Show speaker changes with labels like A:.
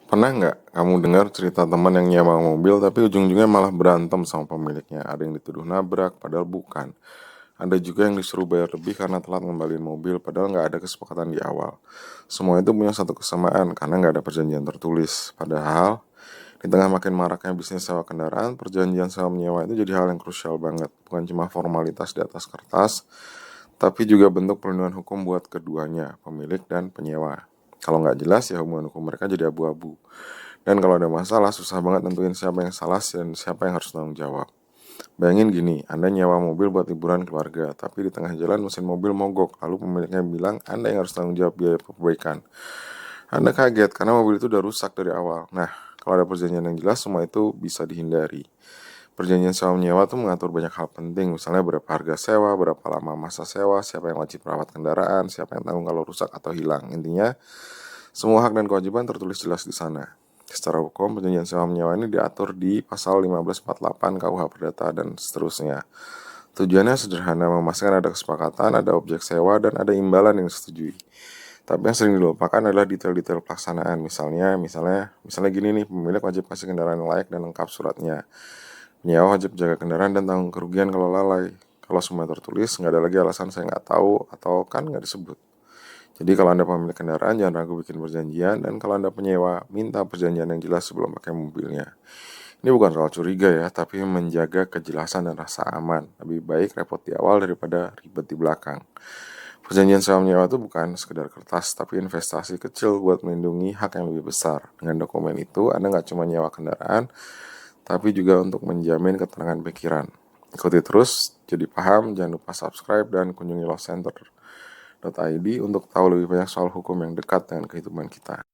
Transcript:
A: Pernah nggak kamu dengar cerita teman yang nyewa mobil tapi ujung-ujungnya malah berantem sama pemiliknya? Ada yang dituduh nabrak, padahal bukan. Ada juga yang disuruh bayar lebih karena telat ngembaliin mobil, padahal nggak ada kesepakatan di awal. Semua itu punya satu kesamaan, karena nggak ada perjanjian tertulis. Padahal, di tengah makin maraknya bisnis sewa kendaraan, perjanjian sewa menyewa itu jadi hal yang krusial banget. Bukan cuma formalitas di atas kertas, tapi juga bentuk perlindungan hukum buat keduanya, pemilik dan penyewa. Kalau nggak jelas ya hubungan hukum mereka jadi abu-abu. Dan kalau ada masalah susah banget tentuin siapa yang salah dan siapa yang harus tanggung jawab. Bayangin gini, Anda nyewa mobil buat liburan keluarga, tapi di tengah jalan mesin mobil mogok, lalu pemiliknya bilang Anda yang harus tanggung jawab biaya perbaikan. Anda kaget karena mobil itu udah rusak dari awal. Nah, kalau ada perjanjian yang jelas, semua itu bisa dihindari. Perjanjian sewa menyewa tuh mengatur banyak hal penting, misalnya berapa harga sewa, berapa lama masa sewa, siapa yang wajib merawat kendaraan, siapa yang tanggung kalau rusak atau hilang. Intinya, semua hak dan kewajiban tertulis jelas di sana. Secara hukum, perjanjian sewa menyewa ini diatur di pasal 1548 KUH Perdata dan seterusnya. Tujuannya sederhana, memastikan ada kesepakatan, ada objek sewa, dan ada imbalan yang disetujui. Tapi yang sering dilupakan adalah detail-detail pelaksanaan. Misalnya gini nih, pemilik wajib kasih kendaraan yang layak dan lengkap suratnya. Penyewa wajib jaga kendaraan dan tanggung kerugian kalau lalai. Kalau semua tertulis, nggak ada lagi alasan saya nggak tahu atau kan nggak disebut. Jadi kalau Anda pemilik kendaraan, jangan ragu bikin perjanjian. Dan kalau Anda penyewa, minta perjanjian yang jelas sebelum pakai mobilnya. Ini bukan soal curiga ya, tapi menjaga kejelasan dan rasa aman. Lebih baik repot di awal daripada ribet di belakang. Perjanjian sewa menyewa itu bukan sekedar kertas, tapi investasi kecil buat melindungi hak yang lebih besar. Dengan dokumen itu, Anda nggak cuma nyewa kendaraan, tapi juga untuk menjamin ketenangan pikiran. Ikuti terus, jadi paham, jangan lupa subscribe dan kunjungi lawcenter.id untuk tahu lebih banyak soal hukum yang dekat dengan kehidupan kita.